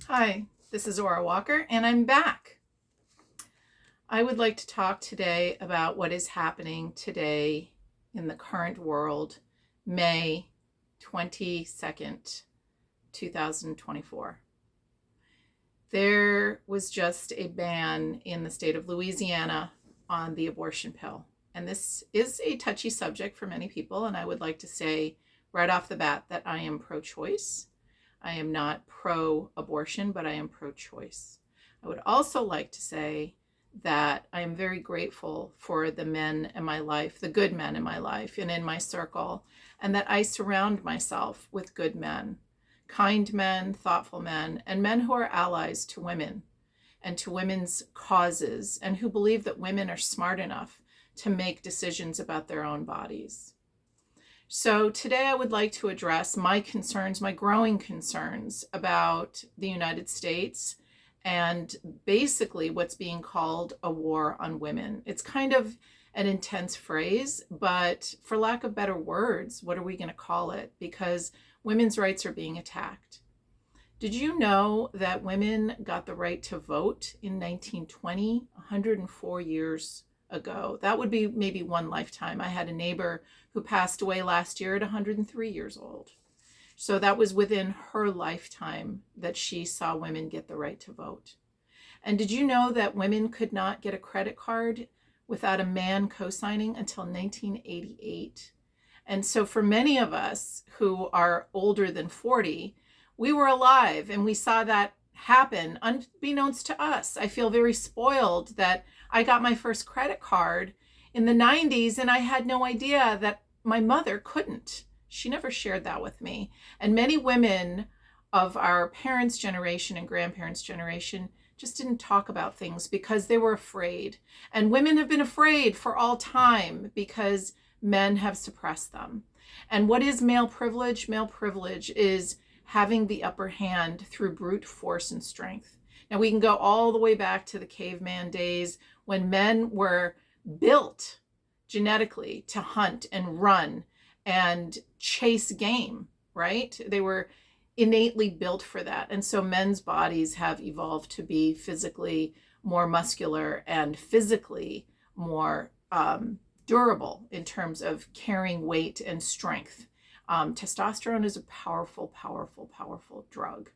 Hi, this is Aura Walker, and I'm back. I would like to talk today about what is happening today in the current world, May 22nd, 2024. There was just a ban in the state of Louisiana on the abortion pill. And this is a touchy subject for many people, and I would like to say right off the bat that I am pro-choice. I am not pro-abortion, but I am pro-choice. I would also like to say that I am very grateful for the men in my life, the good men in my life and in my circle, and that I surround myself with good men, kind men, thoughtful men, and men who are allies to women and to women's causes, and who believe that women are smart enough to make decisions about their own bodies. So today I would like to address my concerns, my growing concerns about the United States and basically what's being called a war on women. It's kind of an intense phrase, but for lack of better words, what are we going to call it? Because women's rights are being attacked. Did you know that women got the right to vote in 1920, 104 years ago? That would be maybe one lifetime. I had a neighbor who passed away last year at 103 years old. So that was within her lifetime that she saw women get the right to vote. And did you know that women could not get a credit card without a man co-signing until 1988? And so for many of us who are older than 40, we were alive and we saw that happen unbeknownst to us. I feel very spoiled that I got my first credit card in the 90s and I had no idea that my mother couldn't. She never shared that with me. And many women of our parents' generation and grandparents' generation just didn't talk about things because they were afraid. And women have been afraid for all time because men have suppressed them. And what is male privilege? Male privilege is having the upper hand through brute force and strength. Now we can go all the way back to the caveman days when men were built genetically to hunt and run and chase game, right? They were innately built for that. And so men's bodies have evolved to be physically more muscular and physically more durable in terms of carrying weight and strength. Testosterone is a powerful, powerful, powerful drug.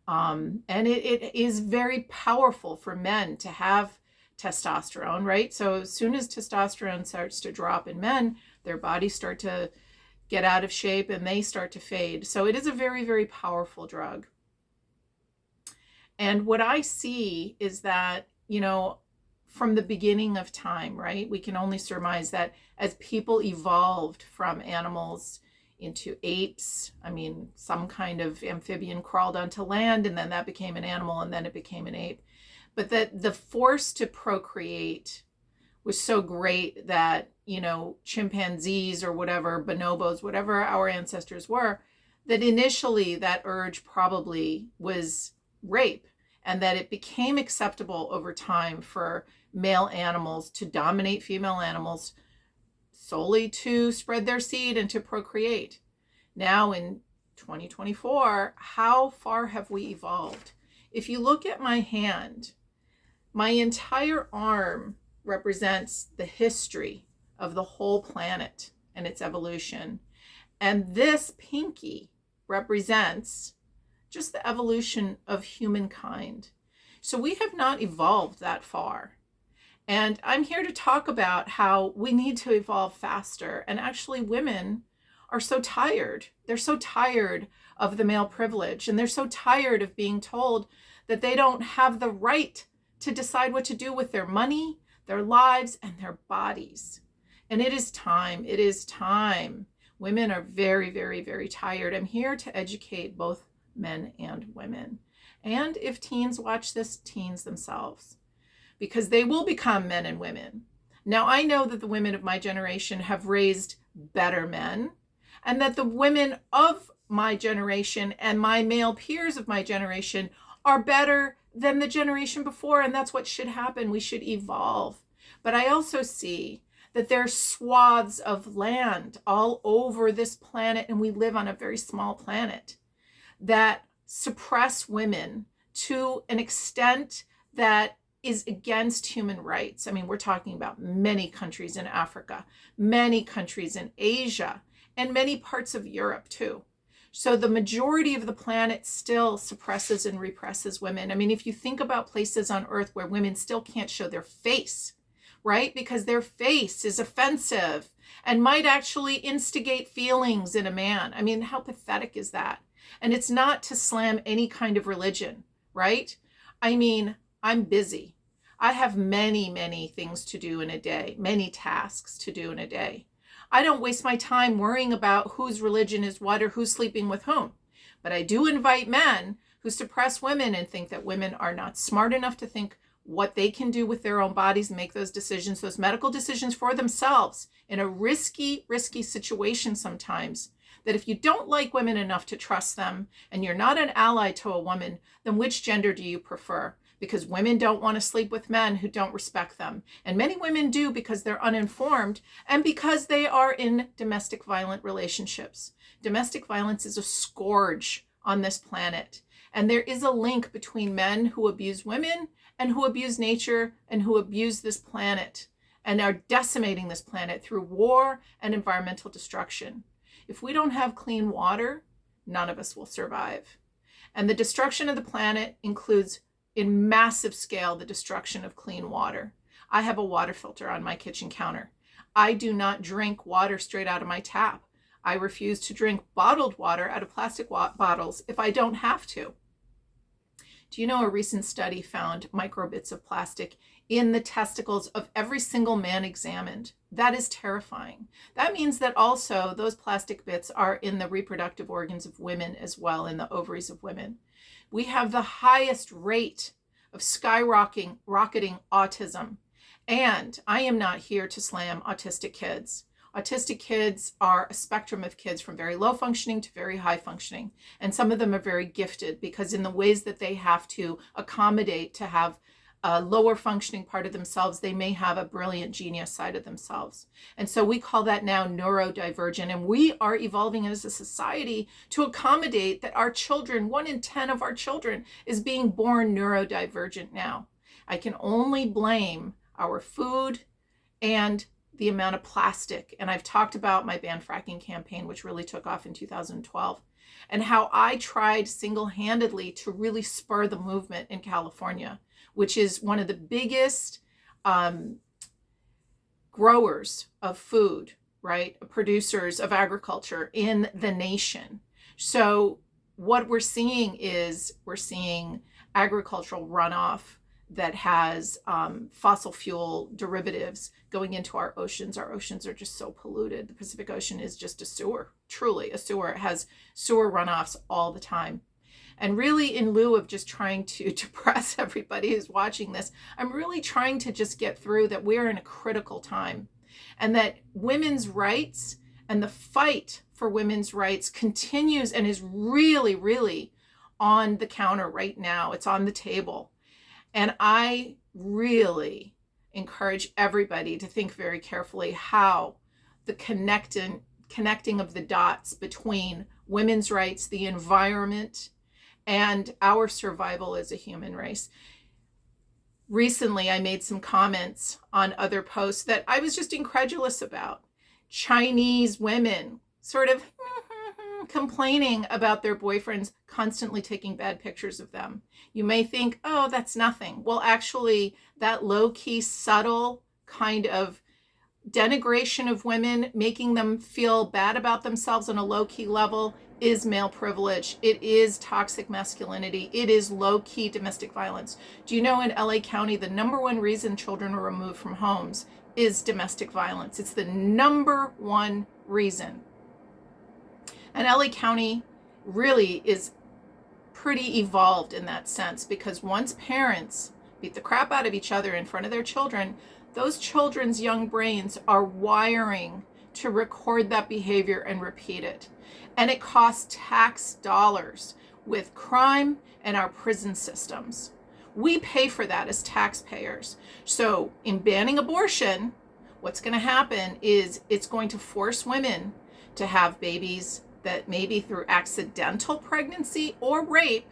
And it is very powerful for men to have testosterone, right? So as soon as testosterone starts to drop in men, their bodies start to get out of shape and they start to fade. So it is a very, very powerful drug. And what I see is that, from the beginning of time, right, we can only surmise that as people evolved from animals into apes, some kind of amphibian crawled onto land and then that became an animal and then it became an ape. But that the force to procreate was so great that, chimpanzees or whatever, bonobos, whatever our ancestors were, that initially that urge probably was rape, and that it became acceptable over time for male animals to dominate female animals solely to spread their seed and to procreate. Now in 2024, how far have we evolved? If you look at my hand, my entire arm represents the history of the whole planet and its evolution. And this pinky represents just the evolution of humankind. So we have not evolved that far. And I'm here to talk about how we need to evolve faster. And actually, women are so tired. They're so tired of the male privilege. And they're so tired of being told that they don't have the right to decide what to do with their money, their lives, and their bodies. And it is time. It is time. Women are very, very, very tired. I'm here to educate both men and women. And if teens watch this, teens themselves, because they will become men and women. Now, I know that the women of my generation have raised better men, and that the women of my generation and my male peers of my generation are better than the generation before, and that's what should happen. We should evolve. But I also see that there's swaths of land all over this planet, and we live on a very small planet, that suppress women to an extent that is against human rights. I mean, we're talking about many countries in Africa, many countries in Asia, and many parts of Europe too. So the majority of the planet still suppresses and represses women. I mean, if you think about places on Earth where women still can't show their face, right? Because their face is offensive and might actually instigate feelings in a man. I mean, how pathetic is that? And it's not to slam any kind of religion, right? I mean, I'm busy. I have many, many things to do in a day, many tasks to do in a day. I don't waste my time worrying about whose religion is what or who's sleeping with whom. But I do invite men who suppress women and think that women are not smart enough to think what they can do with their own bodies and make those decisions, those medical decisions for themselves in a risky situation sometimes. That if you don't like women enough to trust them and you're not an ally to a woman, then which gender do you prefer? Because women don't want to sleep with men who don't respect them. And many women do because they're uninformed and because they are in domestic violent relationships. Domestic violence is a scourge on this planet. And there is a link between men who abuse women and who abuse nature and who abuse this planet and are decimating this planet through war and environmental destruction. If we don't have clean water, none of us will survive. And the destruction of the planet includes, in massive scale, the destruction of clean water. I have a water filter on my kitchen counter. I do not drink water straight out of my tap. I refuse to drink bottled water out of plastic bottles if I don't have to. Do you know a recent study found microbits of plastic in the testicles of every single man examined? That is terrifying. That means that also those plastic bits are in the reproductive organs of women as well, in the ovaries of women. We have the highest rate of skyrocketing autism. And I am not here to slam autistic kids. Autistic kids are a spectrum of kids from very low functioning to very high functioning. And some of them are very gifted because in the ways that they have to accommodate to have a lower functioning part of themselves, they may have a brilliant genius side of themselves. And so we call that now neurodivergent. And we are evolving as a society to accommodate that our children, 1 in 10 of our children, is being born neurodivergent now. I can only blame our food and the amount of plastic. And I've talked about my ban fracking campaign, which really took off in 2012, and how I tried single-handedly to really spur the movement in California, which is one of the biggest growers of food, right? Producers of agriculture in the nation. So what we're seeing is agricultural runoff that has fossil fuel derivatives going into our oceans. Our oceans are just so polluted. The Pacific Ocean is just a sewer, truly a sewer. It has sewer runoffs all the time. And really, in lieu of just trying to depress everybody who's watching this, I'm really trying to just get through that we're in a critical time and that women's rights and the fight for women's rights continues and is really, really on the counter right now. It's on the table. And I really encourage everybody to think very carefully how the connecting of the dots between women's rights, the environment, and our survival as a human race. Recently, I made some comments on other posts that I was just incredulous about. Chinese women sort of complaining about their boyfriends constantly taking bad pictures of them. You may think, oh, that's nothing. Well, actually, that low-key, subtle kind of denigration of women, making them feel bad about themselves on a low-key level, is male privilege. It is toxic masculinity. It is low-key domestic violence. Do you know in LA County, the #1 reason children are removed from homes is domestic violence? It's the #1 reason. And LA County really is pretty evolved in that sense, because once parents beat the crap out of each other in front of their children, those children's young brains are wiring to record that behavior and repeat it. And it costs tax dollars with crime and our prison systems. We pay for that as taxpayers. So in banning abortion, what's going to happen is it's going to force women to have babies that maybe through accidental pregnancy or rape,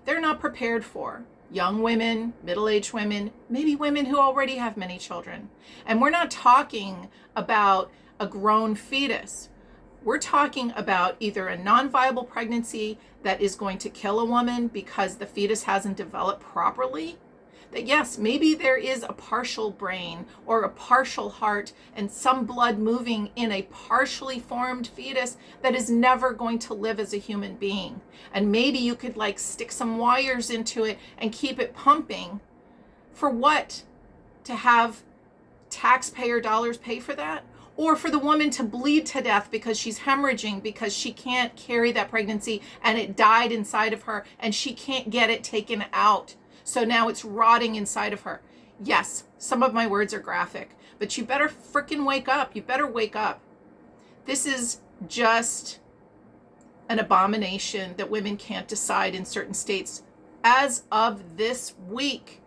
they're not prepared for. Young women, middle-aged women, maybe women who already have many children. And we're not talking about a grown fetus. We're talking about either a non-viable pregnancy that is going to kill a woman because the fetus hasn't developed properly. That yes, maybe there is a partial brain or a partial heart and some blood moving in a partially formed fetus that is never going to live as a human being. And maybe you could like stick some wires into it and keep it pumping. For what? To have taxpayer dollars pay for that? Or for the woman to bleed to death because she's hemorrhaging because she can't carry that pregnancy and it died inside of her and she can't get it taken out. So now it's rotting inside of her. Yes, some of my words are graphic, but you better frickin' wake up. You better wake up. This is just an abomination that women can't decide in certain states. As of this week,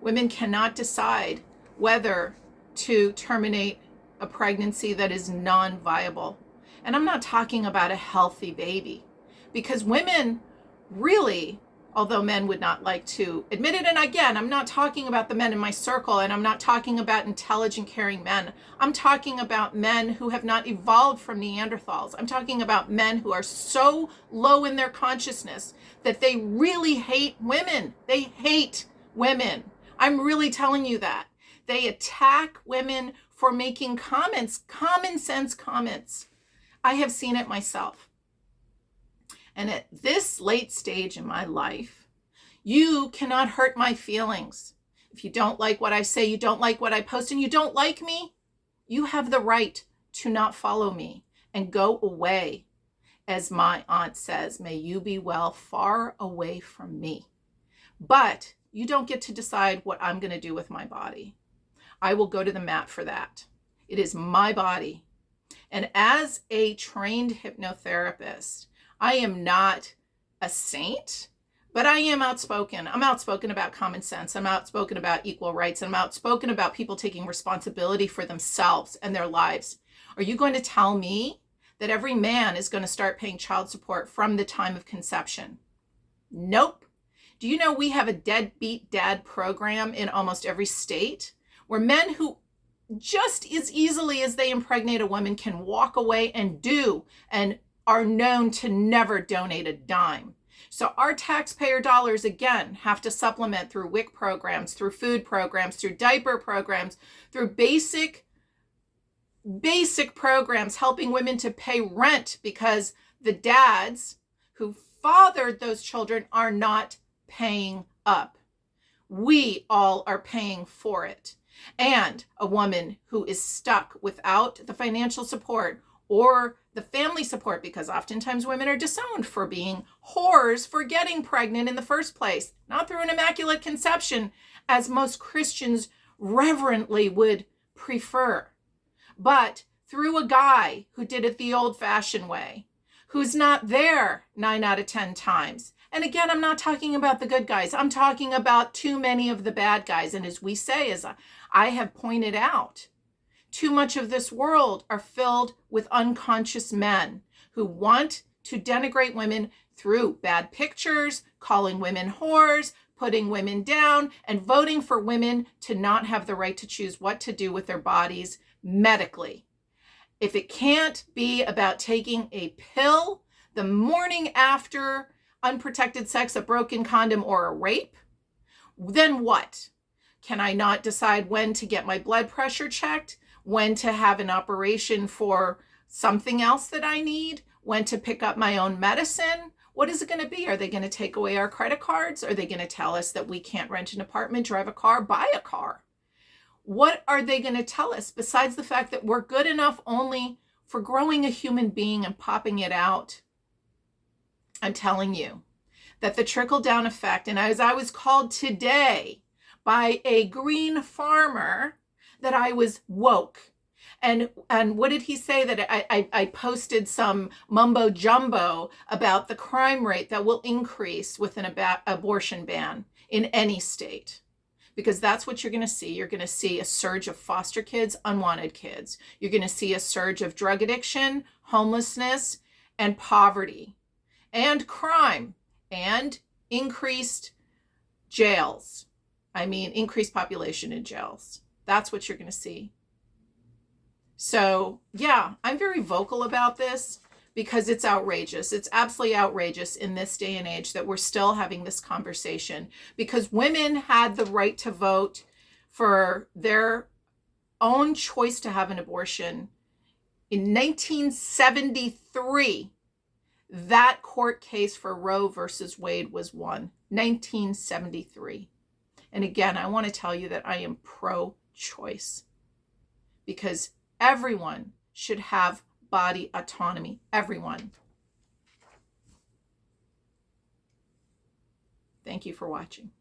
women cannot decide whether to terminate a pregnancy that is non-viable. And I'm not talking about a healthy baby, because women really, although men would not like to admit it, and again, I'm not talking about the men in my circle, and I'm not talking about intelligent, caring men. I'm talking about men who have not evolved from Neanderthals. I'm talking about men who are so low in their consciousness that they really hate women. They hate women. I'm really telling you that. They attack women for making comments, common sense comments. I have seen it myself. And at this late stage in my life, you cannot hurt my feelings. If you don't like what I say, you don't like what I post, and you don't like me, you have the right to not follow me and go away. As my aunt says, may you be well far away from me. But you don't get to decide what I'm going to do with my body. I will go to the mat for that. It is my body. And as a trained hypnotherapist, I am not a saint, but I am outspoken. I'm outspoken about common sense. I'm outspoken about equal rights. I'm outspoken about people taking responsibility for themselves and their lives. Are you going to tell me that every man is going to start paying child support from the time of conception? Nope. Do you know we have a deadbeat dad program in almost every state where men who just as easily as they impregnate a woman can walk away and do and are known to never donate a dime. So our taxpayer dollars, again, have to supplement through WIC programs, through food programs, through diaper programs, through basic programs helping women to pay rent because the dads who fathered those children are not paying up. We all are paying for it. And a woman who is stuck without the financial support or the family support, because oftentimes women are disowned for being whores for getting pregnant in the first place, not through an immaculate conception, as most Christians reverently would prefer, but through a guy who did it the old-fashioned way, who's not there 9 out of 10 times. And again, I'm not talking about the good guys. I'm talking about too many of the bad guys. And as we say, as I have pointed out, too much of this world are filled with unconscious men who want to denigrate women through bad pictures, calling women whores, putting women down, and voting for women to not have the right to choose what to do with their bodies medically. If it can't be about taking a pill the morning after unprotected sex, a broken condom, or a rape, then what? Can I not decide when to get my blood pressure checked, when to have an operation for something else that I need, when to pick up my own medicine? What is it going to be? Are they going to take away our credit cards? Are they going to tell us that we can't rent an apartment, drive a car, buy a car? What are they going to tell us besides the fact that we're good enough only for growing a human being and popping it out? I'm telling you that the trickle-down effect, and as I was called today by a green farmer, that I was woke. And what did he say? That I posted some mumbo jumbo about the crime rate that will increase with an abortion ban in any state. Because that's what you're going to see. You're going to see a surge of foster kids, unwanted kids. You're going to see a surge of drug addiction, homelessness, and poverty and crime and increased jails. I mean, increased population in jails. That's what you're going to see. So, yeah, I'm very vocal about this because it's outrageous. It's absolutely outrageous in this day and age that we're still having this conversation, because women had the right to vote for their own choice to have an abortion in 1973. That court case for Roe versus Wade was won. 1973. And again, I want to tell you that I am pro-choice, because everyone should have body autonomy. Everyone. Thank you for watching.